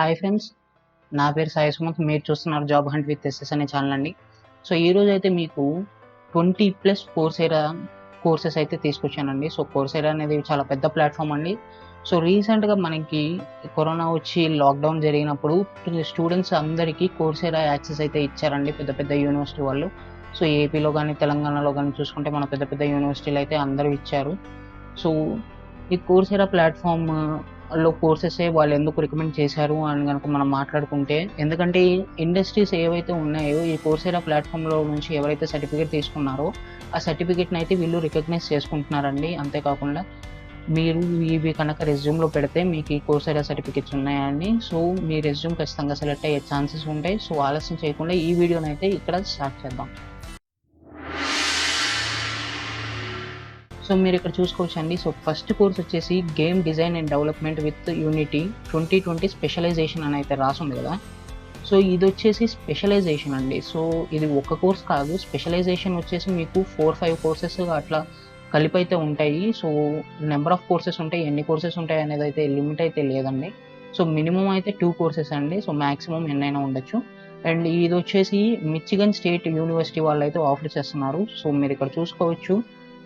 Hi friends, నా పేరు సాయి సుమంత్. మీరు చూస్తున్నారు జాబ్ హంట్ విత్ ఎస్ఎస్ అనే ఛానల్ అండి. సో ఈరోజు అయితే మీకు 20+ కోర్సేరా కోర్సెస్ అయితే తీసుకొచ్చానండి. సో కోర్సేరా అనేది చాలా పెద్ద ప్లాట్ఫామ్ అండి. సో రీసెంట్గా మనకి కరోనా వచ్చి లాక్డౌన్ జరిగినప్పుడు స్టూడెంట్స్ అందరికీ కోర్సేరా యాక్సెస్ అయితే ఇచ్చారండి పెద్ద పెద్ద యూనివర్సిటీ వాళ్ళు. సో ఏపీలో కానీ తెలంగాణలో కానీ చూసుకుంటే మన పెద్ద పెద్ద యూనివర్సిటీలు అయితే అందరూ ఇచ్చారు. సో ఈ కోర్సేరా ప్లాట్ఫామ్లో కోర్సెసే వాళ్ళు ఎందుకు రికమెండ్ చేశారు అని కనుక మనం మాట్లాడుకుంటే, ఎందుకంటే ఇండస్ట్రీస్ ఏవైతే ఉన్నాయో ఈ కోర్సేరా ప్లాట్ఫామ్లో నుంచి ఎవరైతే సర్టిఫికేట్ తీసుకున్నారో ఆ సర్టిఫికేట్ని అయితే వీళ్ళు రికగ్నైజ్ చేసుకుంటున్నారండి. అంతేకాకుండా మీరు ఇవి కనుక రెజ్యూమ్లో పెడితే మీకు ఈ కోర్సేరా సర్టిఫికేట్స్ ఉన్నాయని, సో మీ రెజ్యూమ్ ఖచ్చితంగా సెలెక్ట్ అయ్యే ఛాన్సెస్ ఉంటాయి. సో ఆలస్యం చేయకుండా ఈ వీడియోని అయితే ఇక్కడ స్టార్ట్ చేద్దాం. సో మీరు ఇక్కడ చూసుకోవచ్చండి. సో ఫస్ట్ కోర్స్ వచ్చేసి game design and development with Unity 2020 specialization అని అయితే రాసింది కదా. సో ఇది వచ్చేసి స్పెషలైజేషన్ అండి. సో ఇది ఒక కోర్స్ కాదు, స్పెషలైజేషన్ వచ్చేసి మీకు 4-5 కోర్సెస్ అట్లా కలిపి అయితే ఉంటాయి. సో నెంబర్ ఆఫ్ కోర్సెస్ ఉంటాయి, ఎన్ని కోర్సెస్ ఉంటాయి అనేది అయితే లిమిట్ అయితే లేదండి. సో మినిమం అయితే 2 కోర్సెస్ అండి. సో మ్యాక్సిమం ఎన్నైనా ఉండొచ్చు. అండ్ ఇది వచ్చేసి మిచిగన్ స్టేట్ యూనివర్సిటీ వాళ్ళు అయితే ఆఫర్ చేస్తున్నారు. సో మీరు ఇక్కడ చూసుకోవచ్చు,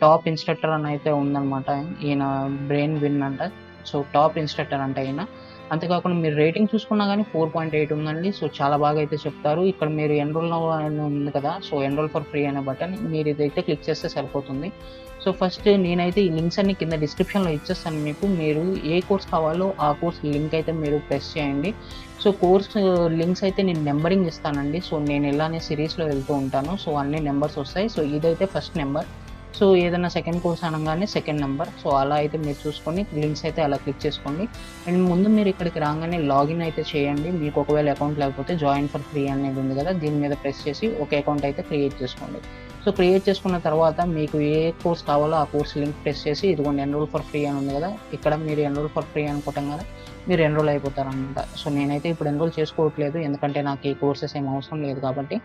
టాప్ ఇన్స్ట్రక్టర్ అని అయితే ఉందన్నమాట. ఈయన బ్రెయిన్ విన్ అంట. సో టాప్ ఇన్స్ట్రక్టర్ అంట ఈయన. అంతేకాకుండా మీరు రేటింగ్ చూసుకున్నా కానీ 4.8 ఉందండి. సో చాలా బాగా అయితే చెప్తారు. ఇక్కడ మీరు ఎన్రోల్ నౌ అని ఉంది కదా, సో ఎన్రోల్ ఫర్ ఫ్రీ అనే బటన్ మీరు ఇదైతే క్లిక్ చేస్తే సరిపోతుంది. సో ఫస్ట్ నేనైతే ఈ లింక్స్ అన్ని కింద డిస్క్రిప్షన్లో ఇచ్చేస్తాను మీకు. మీరు ఏ కోర్స్ కావాలో ఆ కోర్స్ లింక్ అయితే మీరు ప్రెస్ చేయండి. సో కోర్స్ లింక్స్ అయితే నేను నెంబరింగ్ ఇస్తానండి. సో నేను ఇలానే సిరీస్లో వెళ్తూ ఉంటాను. సో అన్ని నెంబర్స్ వస్తాయి. సో ఇదైతే ఫస్ట్ నెంబర్. సో ఏదైనా సెకండ్ కోర్స్ అనగానే సెకండ్ నెంబర్. సో అలా అయితే మీరు చూసుకొని లింక్స్ అయితే అలా క్లిక్ చేసుకోండి. అండ్ ముందు మీరు ఇక్కడికి రాగానే లాగిన్ అయితే చేయండి. మీకు ఒకవేళ అకౌంట్ లేకపోతే జాయిన్ ఫర్ ఫ్రీ అనేది ఉంది కదా, దీని మీద ప్రెస్ చేసి ఒక అకౌంట్ అయితే క్రియేట్ చేసుకోండి. సో క్రియేట్ చేసుకున్న తర్వాత మీకు ఏ కోర్స్ కావాలో ఆ కోర్స్ లింక్ ప్రెస్ చేసి ఇదిగోండి ఎన్రోల్ ఫర్ ఫ్రీ అని ఉంది కదా, ఇక్కడ మీరు ఎన్రోల్ ఫర్ ఫ్రీ అనుకోవటం కదా మీరు ఎన్రోల్ అయిపోతారనమాట. సో నేనైతే ఇప్పుడు ఎన్రోల్ చేసుకోవట్లేదు, ఎందుకంటే నాకు ఈ కోర్సెస్ ఏం అవసరం లేదు కాబట్టి.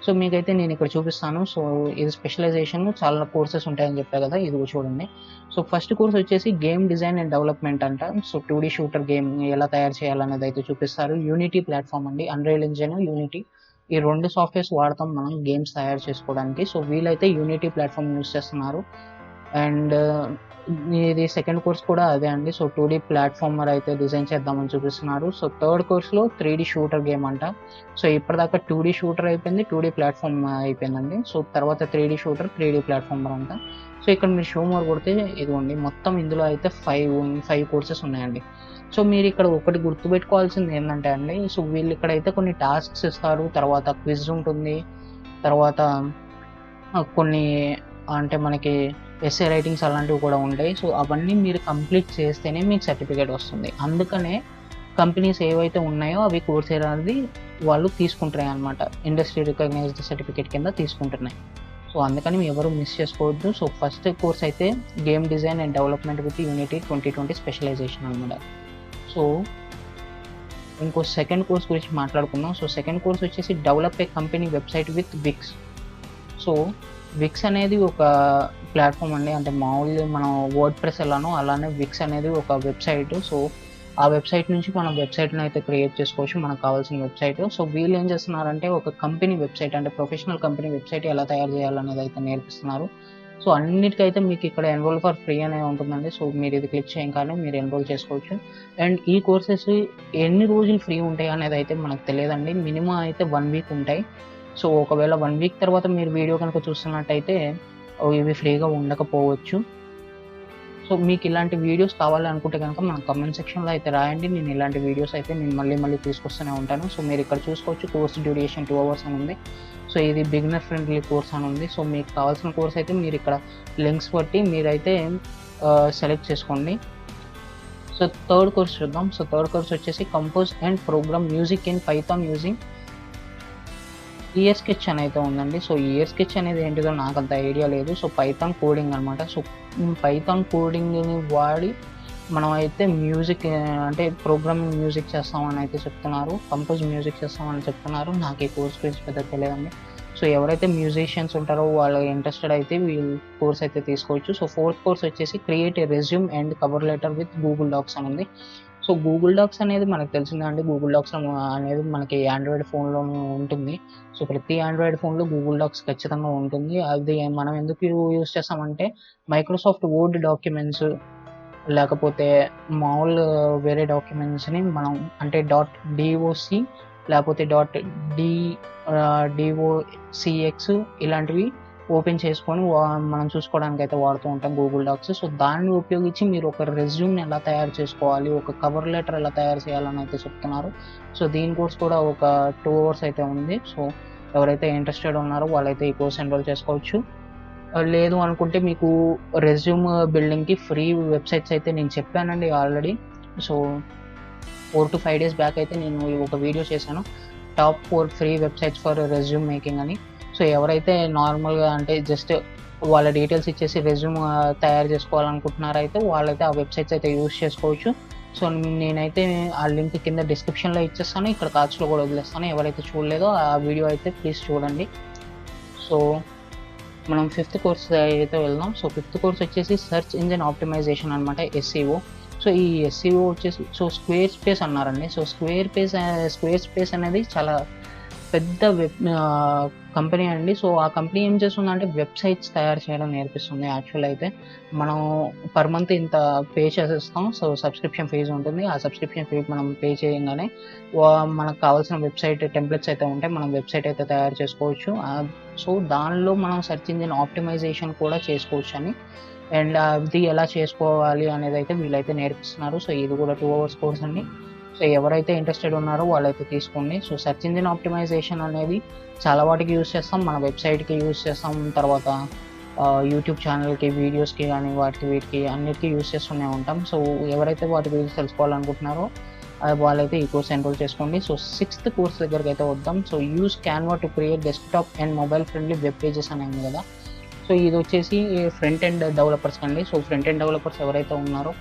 సో మీకైతే నేను ఇక్కడ చూపిస్తాను. సో ఇది స్పెషలైజేషన్, చాలా కోర్సెస్ ఉంటాయని చెప్పా కదా, ఇది చూడండి. సో ఫస్ట్ కోర్స్ వచ్చేసి గేమ్ డిజైన్ అండ్ డెవలప్మెంట్ అంట. సో 2D షూటర్ గేమ్ ఎలా తయారు చేయాలనేది అయితే చూపిస్తారు. యూనిటీ ప్లాట్ఫామ్ అండి, అన్రియల్ ఇంజిన్, యూనిటీ ఈ 2 సాఫ్ట్వేర్స్ వాడతాం మనం గేమ్స్ తయారు చేసుకోవడానికి. సో వీళ్ళైతే యూనిటీ ప్లాట్ఫామ్ యూస్ చేస్తున్నారు. అండ్ ఇది సెకండ్ కోర్స్ కూడా అదే అండి. సో 2D ప్లాట్ఫామర్ అయితే డిజైన్ చేద్దామని చూపిస్తున్నారు. సో థర్డ్ కోర్స్లో 3D షూటర్ గేమ్ అంట. సో ఇప్పటిదాకా 2D షూటర్ అయిపోయింది, 2D ప్లాట్ఫామ్ అయిపోయిందండి. సో తర్వాత 3D షూటర్, 3D ప్లాట్ఫామర్ అంట. సో ఇక్కడ మీరు షో మోర్ కొడితే ఇదిగోండి మొత్తం ఇందులో అయితే 5 కోర్సెస్ ఉన్నాయండి. సో మీరు ఇక్కడ ఒకటి గుర్తుపెట్టుకోవాల్సింది ఏంటంటే అండి, సో వీళ్ళు ఇక్కడైతే కొన్ని టాస్క్స్ ఇస్తారు, తర్వాత క్విజ్ ఉంటుంది, తర్వాత కొన్ని అంటే మనకి ఎస్ఏ రైటింగ్స్ అలాంటివి కూడా ఉంటాయి. సో అవన్నీ మీరు కంప్లీట్ చేస్తేనే మీకు సర్టిఫికేట్ వస్తుంది. అందుకనే కంపెనీస్ ఏవైతే ఉన్నాయో అవి కోర్సేరాది వాళ్ళు తీసుకుంటాయి అనమాట, ఇండస్ట్రీ రికగ్నైజ్డ్ సర్టిఫికేట్ కింద తీసుకుంటున్నాయి. సో అందుకని ఎవరు మిస్ చేసుకోవద్దు. సో ఫస్ట్ కోర్స్ అయితే game design and development with Unity 2020 specialization అనమాట. సో ఇంకో సెకండ్ కోర్స్ గురించి మాట్లాడుకుందాం. సో సెకండ్ కోర్స్ వచ్చేసి develop a company website with Wix. So Wix అనేది ఒక ప్లాట్ఫామ్ అండి, అంటే మామూలుగా మనం వర్డ్ ప్రెస్ ఎలానో అలానే విక్స్ అనేది ఒక వెబ్సైట్. సో ఆ వెబ్సైట్ నుంచి మనం వెబ్సైట్ని అయితే క్రియేట్ చేసుకోవచ్చు, మనకు కావాల్సిన వెబ్సైట్. సో వీళ్ళు ఏం చేస్తున్నారంటే ఒక కంపెనీ వెబ్సైట్, అంటే ప్రొఫెషనల్ కంపెనీ వెబ్సైట్ ఎలా తయారు చేయాలనేది అయితే నేర్పిస్తున్నారు. సో అన్నిటికైతే మీకు ఇక్కడ ఎన్రోల్ ఫర్ ఫ్రీ అనేది ఉంటుందండి. సో మీరు ఇది క్లిక్ చేయగానే మీరు ఎన్రోల్ చేసుకోవచ్చు. అండ్ ఈ కోర్సెస్ ఎన్ని రోజులు ఫ్రీ ఉంటాయి అనేది అయితే మనకు తెలియదండి. మినిమం అయితే 1 వీక్ ఉంటాయి. సో ఒకవేళ 1 వీక్ తర్వాత మీరు వీడియో కనుక చూస్తున్నట్టయితే ఇవి ఫ్రీగా ఉండకపోవచ్చు. సో మీకు ఇలాంటి వీడియోస్ కావాలి అనుకుంటే కనుక మన కమెంట్ సెక్షన్లో అయితే రాయండి. నేను ఇలాంటి వీడియోస్ అయితే నేను మళ్ళీ తీసుకొస్తూనే ఉంటాను. సో మీరు ఇక్కడ చూసుకోవచ్చు, కోర్స్ డ్యూరేషన్ 2 hours అని ఉంది. సో ఇది బిగినర్ ఫ్రెండ్లీ కోర్స్ అని ఉంది. సో మీకు కావాల్సిన కోర్స్ అయితే మీరు ఇక్కడ లింక్స్ బట్టి మీరైతే సెలెక్ట్ చేసుకోండి. సో థర్డ్ కోర్స్ చూద్దాం. సో థర్డ్ కోర్స్ వచ్చేసి compose and program music in Python using EarSketch అని అయితే ఉందండి. సో ఇయర్ స్కెచ్ అనేది ఏంటిదో నాకు అంత ఐడియా లేదు. సో పైథాన్ కోడింగ్ అనమాట. సో పైథాన్ కోడింగ్ని వాడి మనం అయితే మ్యూజిక్ అంటే ప్రోగ్రామింగ్ మ్యూజిక్ చేస్తామని అయితే చెప్తున్నారు, కంపోజ్ మ్యూజిక్ చేస్తామని చెప్తున్నారు. నాకు ఈ కోర్స్ గురించి పెద్ద తెలియదండి. సో ఎవరైతే మ్యూజిషియన్స్ ఉంటారో వాళ్ళు ఇంట్రెస్టెడ్ అయితే వీళ్ళు కోర్స్ అయితే తీసుకోవచ్చు. సో ఫోర్త్ కోర్స్ వచ్చేసి create a resume and cover letter with Google Docs అని ఉంది. సో గూగుల్ డాక్స్ అనేది మనకు తెలిసిందే అండి. గూగుల్ డాక్స్ అనేది మనకి ఆండ్రాయిడ్ ఫోన్‌లో ఉంటుంది. సో ప్రతి ఆండ్రాయిడ్ ఫోన్‌లో గూగుల్ డాక్స్ ఖచ్చితంగా ఉంటుంది. అది మనం ఎందుకు యూజ్ చేస్తామంటే మైక్రోసాఫ్ట్ వర్డ్ డాక్యుమెంట్స్ లేకపోతే మామూలు వేరే డాక్యుమెంట్స్‌ని మనం అంటే డాట్ లేకపోతే డీఓసీఎక్స్ ఇలాంటివి ఓపెన్ చేసుకొని మనం చూసుకోవడానికైతే వాడుతూ ఉంటాం గూగుల్ డాక్స్. సో దాన్ని ఉపయోగించి మీరు ఒక రెజ్యూమ్‌ని ఎలా తయారు చేసుకోవాలి, ఒక కవర్ లెటర్ ఎలా తయారు చేయాలని అయితే చెప్తున్నారు. సో దీని కోర్స్ కూడా ఒక 2 అవర్స్ అయితే ఉంది. సో ఎవరైతే ఇంట్రెస్టెడ్ ఉన్నారో వాళ్ళైతే ఈ కోర్స్ ఎన్రోల్ చేసుకోవచ్చు. లేదు అనుకుంటే మీకు రెజ్యూమ్ బిల్డింగ్‌కి ఫ్రీ వెబ్‌సైట్స్ అయితే నేను చెప్పానండి ఆల్రెడీ. సో 4-5 డేస్ బ్యాక్ అయితే నేను ఒక వీడియో చేశాను. Top 4 free websites for resume making అని. సో ఎవరైతే నార్మల్‌గా అంటే జస్ట్ వాళ్ళ డీటెయిల్స్ ఇచ్చేసి రెజ్యూమ్ తయారు చేసుకోవాలనుకుంటున్నారో అయితే వాళ్ళైతే ఆ వెబ్‌సైట్స్ అయితే యూజ్ చేసుకోవచ్చు. సో నేనైతే ఆ లింక్ కింద డిస్క్రిప్షన్‌లో ఇచ్చేస్తాను. ఇక్కడ కార్డ్స్‌లో కూడా వదిలేస్తాను. ఎవరైతే చూడలేదో ఆ వీడియో అయితే ప్లీజ్ చూడండి. సో మనం 5th కోర్స్ అయితే వెళ్దాం. సో 5th కోర్స్ వచ్చేసి సెర్చ్ ఇంజిన్ ఆప్టిమైజేషన్ అనమాట, ఎస్ఈఓ. సో ఈ ఎస్ఈఓ వచ్చేసి స్క్వేర్ స్పేస్ అన్నారండి. సో స్క్వేర్ స్పేస్ అనేది చాలా పెద్ద కంపెనీ అండి. సో ఆ కంపెనీ ఏం చేస్తుందంటే వెబ్సైట్స్ తయారు చేయడం నేర్పిస్తుంది. యాక్చువల్ అయితే మనం పర్ మంత్ ఇంత పే చేసేస్తాం. సో సబ్స్క్రిప్షన్ ఫీజు ఉంటుంది. ఆ సబ్స్క్రిప్షన్ ఫీ మనం పే చేయగానే మనకు కావాల్సిన వెబ్సైట్ టెంప్లెట్స్ అయితే ఉంటాయి. మనం వెబ్సైట్ అయితే తయారు చేసుకోవచ్చు. సో దానిలో మనం సెర్చ్ ఇంజిన్ ఆప్టిమైజేషన్ కూడా చేసుకోవచ్చు అని, అండ్ అది ఎలా చేసుకోవాలి అనేది అయితే వీళ్ళైతే నేర్పిస్తున్నారు. సో ఇది కూడా 2 అవర్స్ కోర్స్ అండి. సో ఎవరైతే ఇంట్రెస్టెడ్ ఉన్నారో వాళ్ళైతే తీసుకోండి. సో సెర్చ్ ఇంజిన్ ఆప్టిమైజేషన్ అనేది చాలా వాటికి యూజ్ చేస్తాం. మన వెబ్సైట్కి యూజ్ చేస్తాం, తర్వాత యూట్యూబ్ ఛానల్కి వీడియోస్కి కానీ వీటికి అన్నిటికీ యూజ్ చేస్తూనే ఉంటాం. సో ఎవరైతే వాటి గురించి తెలుసుకోవాలనుకుంటున్నారో వాళ్ళైతే ఈ కోర్స్ ఎన్రోల్ చేసుకోండి. సో 6th కోర్స్ దగ్గరికి అయితే వద్దాం. So use Canva to create desktop and mobile friendly web pages అని ఉంది కదా. సో ఇది వచ్చేసి ఫ్రంట్ ఎండ్ డెవలపర్స్ అండి. సో ఫ్రంట్ ఎండ్ డెవలపర్స్ ఎవరైతే ఉన్నారో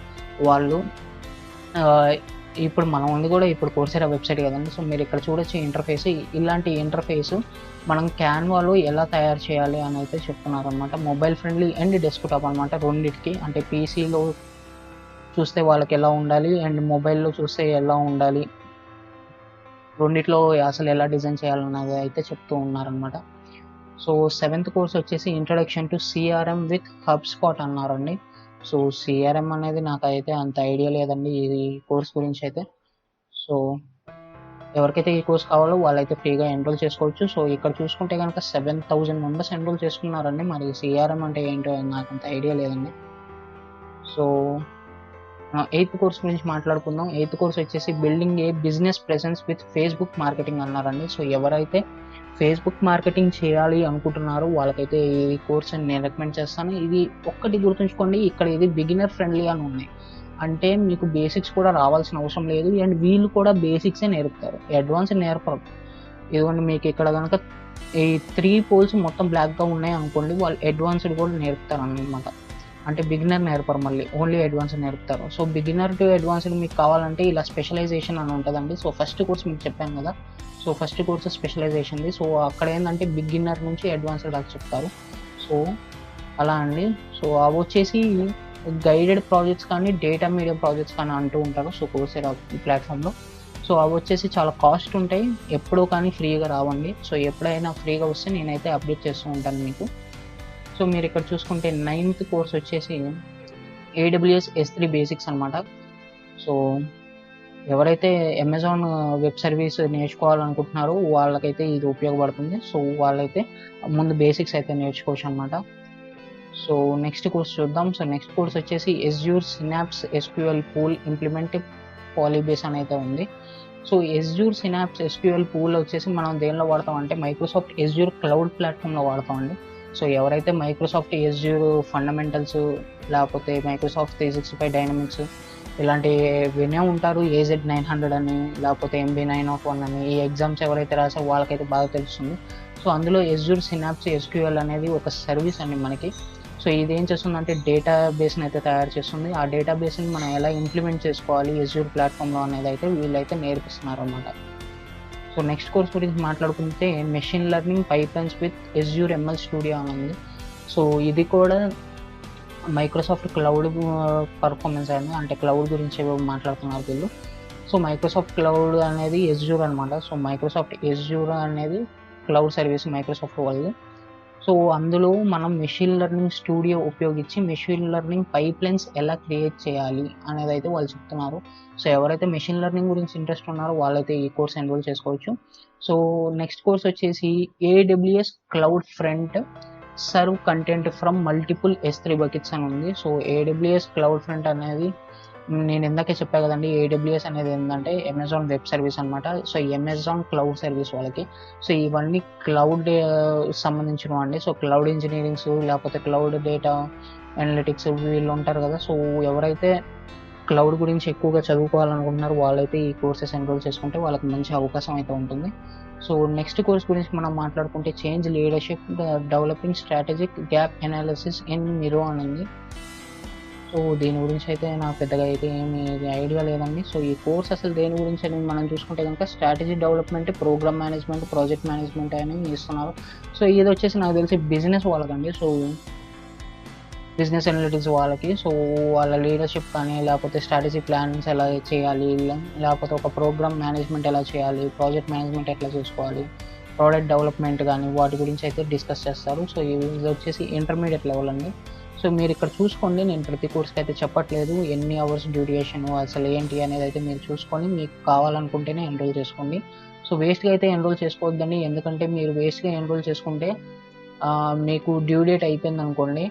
వాళ్ళు ఇప్పుడు మనం ఉంది కూడా ఇప్పుడు కోర్సెరా వెబ్సైట్ కదండి. సో మీరు ఇక్కడ చూడొచ్చు ఇంటర్ఫేస్. ఇలాంటి ఇంటర్ఫేస్ మనం క్యాన్వాలో ఎలా తయారు చేయాలి అని అయితే చెప్తున్నారు అనమాట. మొబైల్ ఫ్రెండ్లీ అండ్ డెస్క్టాప్ అనమాట రెండింటికి. అంటే పీసీలో చూస్తే వాళ్ళకి ఎలా ఉండాలి అండ్ మొబైల్లో చూస్తే ఎలా ఉండాలి, రెండిట్లో అసలు ఎలా డిజైన్ చేయాలన్నది అయితే చెప్తూ ఉన్నారనమాట. సో 7th కోర్స్ వచ్చేసి introduction to CRM with HubSpot అన్నారండి. సో సిఆర్ఎం అనేది నాకైతే అంత ఐడియా లేదండి ఈ కోర్స్ గురించి అయితే. సో ఎవరికైతే ఈ కోర్స్ కావాలో వాళ్ళైతే ఫ్రీగా ఎన్రోల్ చేసుకోవచ్చు. సో ఇక్కడ చూసుకుంటే కనుక 7,000 మెంబర్స్ ఎన్రోల్ చేసుకున్నారండి. మరి సిఆర్ఎం అంటే ఏంటో నాకు అంత ఐడియా లేదండి. సో 8th కోర్స్ గురించి మాట్లాడుకుందాం. 8th కోర్స్ వచ్చేసి building A business presence with Facebook marketing అన్నారండి. సో ఎవరైతే ఫేస్బుక్ మార్కెటింగ్ చేయాలి అనుకుంటున్నారో వాళ్ళకైతే ఈ కోర్స్ నేను రికమెండ్ చేస్తాను. ఇది ఒక్కటి గుర్తుంచుకోండి, ఇక్కడ ఇది బిగినర్ ఫ్రెండ్లీ అని ఉంది. అంటే మీకు బేసిక్స్ కూడా రావాల్సిన అవసరం లేదు, అండ్ వీళ్ళు కూడా బేసిక్సే నేర్పుతారు, అడ్వాన్స్ నేర్పరు. ఇదిగోండి మీకు ఇక్కడ కనుక ఈ 3 పోల్స్ మొత్తం బ్లాక్గా ఉన్నాయి అనుకోండి, వాళ్ళు అడ్వాన్స్డ్ కూడా నేర్పుతారు అన్నమాట. అంటే బిగినర్ నేర్పరు, మళ్ళీ ఓన్లీ అడ్వాన్స్డ్ నేర్పుతారు. సో బిగినర్ టు అడ్వాన్స్డ్ మీకు కావాలంటే ఇలా స్పెషలైజేషన్ అని ఉంటుందండి. సో ఫస్ట్ కోర్స్ మీకు చెప్పాను కదా. సో ఫస్ట్ కోర్స్ స్పెషలైజేషన్ది. సో అక్కడ ఏంటంటే బిగినర్ నుంచి అడ్వాన్స్డ్ దాకా చెప్తారు. సో అలా అండి. సో అవి వచ్చేసి గైడెడ్ ప్రాజెక్ట్స్ కానీ డేటా మీడియా ప్రాజెక్ట్స్ కానీ అంటూ ఉంటారు. సో కోర్సెరా ప్లాట్ఫామ్లో. సో అవి వచ్చేసి చాలా కాస్ట్ ఉంటాయి, ఎప్పుడో కానీ ఫ్రీగా రావండి. సో ఎప్పుడైనా ఫ్రీగా వస్తే నేనైతే అప్డేట్ చేస్తూ ఉంటాను మీకు. సో మీరు ఇక్కడ చూసుకుంటే 9th కోర్స్ వచ్చేసి AWS S3 బేసిక్స్ అనమాట. సో ఎవరైతే అమెజాన్ వెబ్ సర్వీస్ నేర్చుకోవాలనుకుంటున్నారో వాళ్ళకైతే ఇది ఉపయోగపడుతుంది. సో వాళ్ళైతే ముందు బేసిక్స్ అయితే నేర్చుకోవచ్చు అనమాట. సో నెక్స్ట్ కోర్స్ చూద్దాం. సో నెక్స్ట్ కోర్స్ వచ్చేసి Azure Synapse SQL Pool implement PolyBase అని అయితే ఉంది. So Azure Synapse SQL Pool వచ్చేసి మనం దేనిలో వాడతాం అంటే మైక్రోసాఫ్ట్ Azure క్లౌడ్ ప్లాట్ఫామ్లో వాడతామండి. సో ఎవరైతే మైక్రోసాఫ్ట్ Azure ఫండమెంటల్స్ లేకపోతే మైక్రోసాఫ్ట్ 365 డైనమిక్స్ ఇలాంటి వినే ఉంటారు, AZ900 అని లేకపోతే MB901 అని, ఈ ఎగ్జామ్స్ ఎవరైతే రాసో వాళ్ళకైతే బాగా తెలుస్తుంది. సో అందులో Azure Synapse SQL అనేది ఒక సర్వీస్ అండి మనకి. సో ఇది ఏం చేస్తుందంటే డేటాబేస్ని అయితే తయారు చేస్తుంది. ఆ డేటాబేస్ని మనం ఎలా ఇంప్లిమెంట్ చేసుకోవాలి Azure ప్లాట్ఫామ్లో అనేది అయితే వీళ్ళైతే నేర్పిస్తున్నారు అన్నమాట. సో నెక్స్ట్ కోర్స్ గురించి మాట్లాడుకుంటే machine learning pipelines with Azure ML Studio అని ఉంది. సో ఇది కూడా మైక్రోసాఫ్ట్ క్లౌడ్ పర్ఫార్మెన్స్ అయింది, అంటే క్లౌడ్ గురించి మాట్లాడుతున్నారు వీళ్ళు. సో మైక్రోసాఫ్ట్ క్లౌడ్ అనేది ఎజ్యూర్ అనమాట. సో మైక్రోసాఫ్ట్ ఎజ్యూర్ అనేది క్లౌడ్ సర్వీస్ మైక్రోసాఫ్ట్ వాళ్ళది. సో అందులో మనం మెషిన్ లెర్నింగ్ స్టూడియో ఉపయోగించి మెషిన్ లెర్నింగ్ పైప్లైన్స్ ఎలా క్రియేట్ చేయాలి అనేది అయితే వాళ్ళు చెప్తున్నారు. సో ఎవరైతే మెషిన్ లెర్నింగ్ గురించి ఇంట్రెస్ట్ ఉన్నారో వాళ్ళైతే ఈ కోర్స్ ఎన్రోల్ చేసుకోవచ్చు. సో నెక్స్ట్ కోర్స్ వచ్చేసి AWS cloud front serve content from multiple S3 buckets అని ఉంది. సో AWS క్లౌడ్ ఫ్రంట్ అనేది నేను ఇందాకే చెప్పా కదండి, AWS అనేది ఏంటంటే అమెజాన్ వెబ్ సర్వీస్ అనమాట. సో అమెజాన్ క్లౌడ్ సర్వీస్ వాళ్ళకి. సో ఇవన్నీ క్లౌడ్ సంబంధించినవి అండి. సో క్లౌడ్ ఇంజనీరింగ్స్ లేకపోతే క్లౌడ్ డేటా అనలిటిక్స్ వీళ్ళు ఉంటారు కదా. సో ఎవరైతే క్లౌడ్ గురించి ఎక్కువగా చదువుకోవాలనుకుంటున్నారో వాళ్ళైతే ఈ కోర్సెస్ ఎన్రోల్ చేసుకుంటే వాళ్ళకి మంచి అవకాశం అయితే ఉంటుంది. సో నెక్స్ట్ కోర్స్ గురించి మనం మాట్లాడుకుంటే change leadership developing strategic gap analysis in mirror అని ఉంది. సో దీని గురించి అయితే నాకు పెద్దగా అయితే ఏమి ఐడియా లేదండి. సో ఈ కోర్స్ అసలు దేని గురించి అని మనం చూసుకుంటే కనుక strategy development, program management, project management అని ఇస్తున్నారు. సో ఇది వచ్చేసి నాకు తెలిసి బిజినెస్ వాళ్ళకండి. సో బిజినెస్ అనలిటిక్స్ వాళ్ళకి. సో వాళ్ళ లీడర్షిప్ కానీ లేకపోతే స్ట్రాటజీ ప్లాన్స్ ఎలా చేయాలి, లేకపోతే ఒక ప్రోగ్రామ్ మేనేజ్మెంట్ ఎలా చేయాలి, ప్రాజెక్ట్ మేనేజ్మెంట్ ఎట్లా చేసుకోవాలి, ప్రోడక్ట్ డెవలప్మెంట్ కానీ వాటి గురించి అయితే డిస్కస్ చేస్తారు. సో ఇది వచ్చేసి ఇంటర్మీడియట్ లెవెల్ అండి. సో మీరు ఇక్కడ చూసుకోండి, నేను ప్రతి కోర్స్కి అయితే చెప్పట్లేదు ఎన్ని అవర్స్ డ్యూరేషన్ అసలు ఏంటి అనేది అయితే మీరు చూసుకొని మీకు కావాలనుకుంటేనే ఎన్రోల్ చేసుకోండి. సో వేస్ట్గా అయితే ఎన్రోల్ చేసుకోవద్దండి, ఎందుకంటే మీరు వేస్ట్గా ఎన్రోల్ చేసుకుంటే మీకు డ్యూ డేట్ అయిపోయింది అనుకోండి,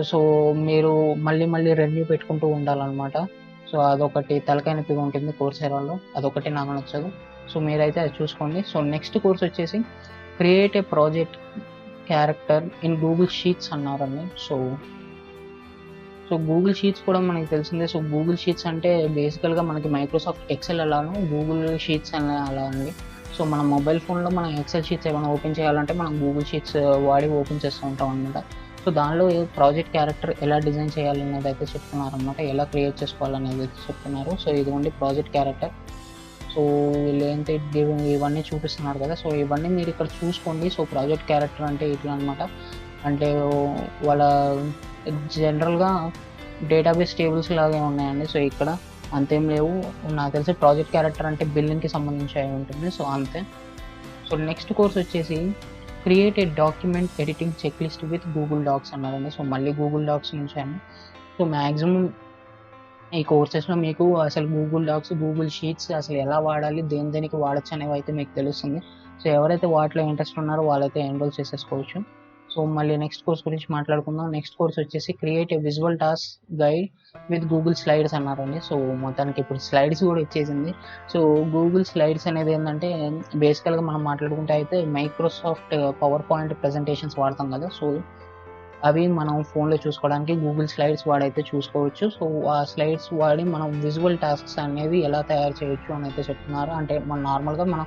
సో మీరు మళ్ళీ రెన్యూ పెట్టుకుంటూ ఉండాలన్నమాట. సో అదొకటి తలకాయ నొప్పిగా ఉంటుంది కోర్సెరాలో, అదొకటి నాకు నచ్చదు. సో మీరైతే అది చూసుకోండి. సో నెక్స్ట్ కోర్స్ వచ్చేసి create A project character in Google sheets అన్నారండి. సో గూగుల్ షీట్స్ కూడా మనకి తెలిసిందే. సో గూగుల్ షీట్స్ అంటే బేసికల్గా మనకి మైక్రోసాఫ్ట్ ఎక్సెల్ అలాను గూగుల్ షీట్స్ అనే అలా అండి. సో మన మొబైల్ ఫోన్లో మనం ఎక్సెల్ షీట్స్ ఏమైనా ఓపెన్ చేయాలంటే మనం గూగుల్ షీట్స్ వాడి ఓపెన్ చేస్తూ ఉంటాం అనమాట. సో దానిలో ప్రాజెక్ట్ క్యారెక్టర్ ఎలా డిజైన్ చేయాలనేది అయితే చెప్తున్నారు అనమాట, ఎలా క్రియేట్ చేసుకోవాలనేది అయితే చెప్తున్నారు. సో ఇదిగోండి ప్రాజెక్ట్ క్యారెక్టర్. సో వీళ్ళు ఏంటి ఇవన్నీ చూపిస్తున్నారు కదా. సో ఇవన్నీ మీరు ఇక్కడ చూసుకోండి. సో ప్రాజెక్ట్ క్యారెక్టర్ అంటే ఇట్లా అనమాట, అంటే వాళ్ళ జనరల్గా డేటాబేస్ టేబుల్స్ లాగే ఉన్నాయండి. సో ఇక్కడ అంతేం లేవు, నాకు తెలిసి ప్రాజెక్ట్ క్యారెక్టర్ అంటే బిల్లింగ్కి సంబంధించి అయి ఉంటుంది. సో అంతే. సో నెక్స్ట్ కోర్స్ వచ్చేసి create a document editing check list with Google Docs అన్నారండి. సో మళ్ళీ గూగుల్ డాక్స్ నుంచాను. సో మ్యాక్సిమం ఈ కోర్సెస్లో మీకు అసలు గూగుల్ డాక్స్, గూగుల్ షీట్స్ అసలు ఎలా వాడాలి, దేనికి వాడచ్చు అనేవి అయితే మీకు తెలుస్తుంది. సో ఎవరైతే వాటిలో ఇంట్రెస్ట్ ఉన్నారో వాళ్ళైతే ఎన్రోల్ చేసేసుకోవచ్చు. సో మళ్ళీ నెక్స్ట్ కోర్స్ గురించి మాట్లాడుకుందాం. నెక్స్ట్ కోర్స్ వచ్చేసి create A visual task guide with Google slides అన్నారండి. సో మొత్తానికి ఇప్పుడు స్లైడ్స్ కూడా ఇచ్చేసింది. సో గూగుల్ స్లైడ్స్ అనేది ఏంటంటే బేసికల్గా మనం మాట్లాడుకుంటే అయితే మైక్రోసాఫ్ట్ పవర్ పాయింట్ ప్రజెంటేషన్స్ వాడతాం కదా. సో అవి మనం ఫోన్లో చూసుకోవడానికి గూగుల్ స్లైడ్స్ వాడైతే చూసుకోవచ్చు. సో ఆ స్లైడ్స్ వాడి మనం విజువల్ టాస్క్స్ అనేది ఎలా తయారు చేయొచ్చు అని అయితే చెప్తున్నారు. అంటే మనం నార్మల్గా మనం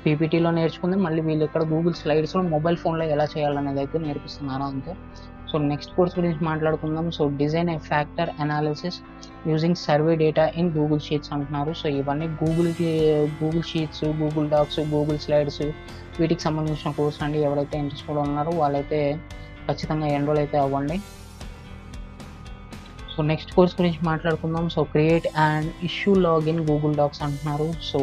పీపీటీలో నేర్చుకుంది, మళ్ళీ వీళ్ళు ఇక్కడ గూగుల్ స్లైడ్స్లో మొబైల్ ఫోన్లో ఎలా చేయాలనేది అయితే నేర్పిస్తున్నారు అంతే. సో నెక్స్ట్ కోర్స్ గురించి మాట్లాడుకుందాం. So design a factor analysis using survey data in Google Sheets అంటున్నారు. సో ఇవన్నీ Google Sheets, Google Docs, Google Slides వీటికి సంబంధించిన కోర్స్ అండి. ఎవరైతే ఇంట్రెస్టెడ్ ఉన్నారో వాళ్ళైతే ఖచ్చితంగా ఎన్రోల్ అయితే అవ్వండి. సో నెక్స్ట్ కోర్స్ గురించి మాట్లాడుకుందాం. So create and issue login Google Docs అంటున్నారు. సో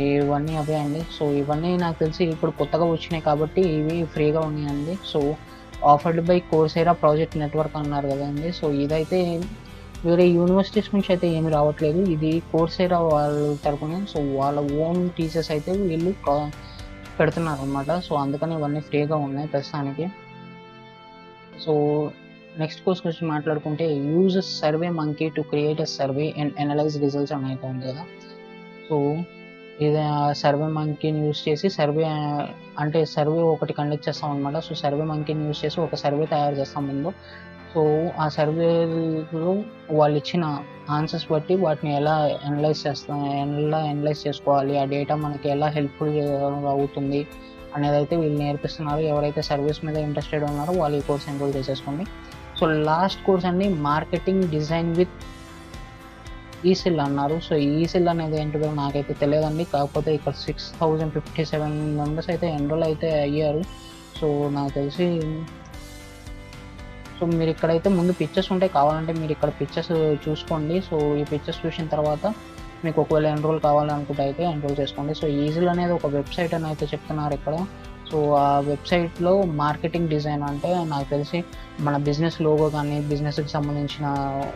ఇవన్నీ అవే అండి. సో ఇవన్నీ నాకు తెలిసి ఇప్పుడు కొత్తగా వచ్చినాయి కాబట్టి ఇవి ఫ్రీగా ఉన్నాయండి. So offered by Coursera project network అన్నారు కదండి. సో ఇదైతే వేరే యూనివర్సిటీస్ నుంచి అయితే ఏమి రావట్లేదు, ఇది కోర్సేరా వాళ్ళ తరపున. సో వాళ్ళ ఓన్ టీచర్స్ అయితే వీళ్ళు పెడుతున్నారు అన్నమాట. సో అందుకని ఇవన్నీ ఫ్రీగా ఉన్నాయి ప్రస్తుతానికి. సో నెక్స్ట్ కోర్స్ గురించి మాట్లాడుకుంటే use survey monkey to create a survey and analyse results అని అయితే ఉంది కదా. సో ఇది సర్వే మంకీని యూజ్ చేసి సర్వే ఒకటి కండక్ట్ చేస్తాం అనమాట. సో సర్వే మంకీని యూజ్ చేసి ఒక సర్వే తయారు చేస్తాం ముందు. సో ఆ సర్వేలో వాళ్ళు ఇచ్చిన ఆన్సర్స్ బట్టి వాటిని ఎలా అనలైజ్ చేసుకోవాలి, ఆ డేటా మనకి ఎలా హెల్ప్ఫుల్ అవుతుంది అనేది అయితే వీళ్ళు నేర్పిస్తున్నారు. ఎవరైతే సర్వీస్ మీద ఇంట్రెస్టెడ్ ఉన్నారో వాళ్ళు ఈ కోర్స్ ఎన్రోల్ చేసేసుకోండి. సో లాస్ట్ కోర్స్ అండి మార్కెటింగ్ డిజైన్ విత్ ఈసెల్ అన్నారు. సో ఈసెల్ అనేది ఏంటిదో నాకైతే తెలియదండి, కాకపోతే ఇక్కడ 6057 మెంబర్స్ అయితే ఎన్రోల్ అయితే అయ్యారు. సో నాకు తెలిసి సో మీరు ఇక్కడైతే ముందు పిక్చర్స్ ఉంటాయి, కావాలంటే మీరు ఇక్కడ పిక్చర్స్ చూసుకోండి. సో ఈ పిక్చర్స్ చూసిన తర్వాత మీకు ఒకవేళ ఎన్రోల్ కావాలనుకుంటే అయితే ఎన్రోల్ చేసుకోండి. సో ఈజిల్ అనేది ఒక వెబ్సైట్ అని అయితే చెప్తున్నారు ఇక్కడ. సో ఆ వెబ్సైట్లో మార్కెటింగ్ డిజైన్ అంటే నాకు తెలిసి మన బిజినెస్ లోగో కానీ బిజినెస్కి సంబంధించిన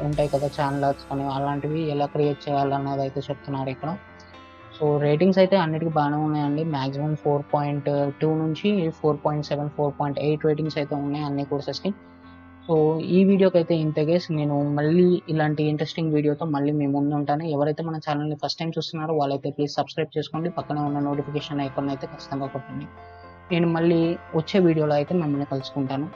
ఉంటాయి కదా ఛానల్స్ కానీ అలాంటివి ఎలా క్రియేట్ చేయాలనేది అయితే చెప్తున్నారు ఇక్కడ. సో రేటింగ్స్ అయితే అన్నిటికీ బాగానే ఉన్నాయండి. మ్యాక్సిమం 4.2 నుంచి 4.7, 4.8 రేటింగ్స్ అయితే ఉన్నాయి అన్ని కోర్సెస్కి. సో ఈ వీడియోకి అయితే ఇంతే గైస్. నేను మళ్ళీ ఇలాంటి ఇంట్రెస్టింగ్ వీడియోతో మళ్ళీ మీ ముందు ఉంటాను. ఎవరైతే మన ఛానల్ని ఫస్ట్ టైం చూస్తున్నారో వాళ్ళైతే ప్లీజ్ సబ్స్క్రైబ్ చేసుకోండి, పక్కనే ఉన్న నోటిఫికేషన్ ఐకాన్ అయితే ఖచ్చితంగా కొట్టండి. నేను మళ్ళీ వచ్చే వీడియోలో అయితే మిమ్మల్ని కలుసుకుంటాను.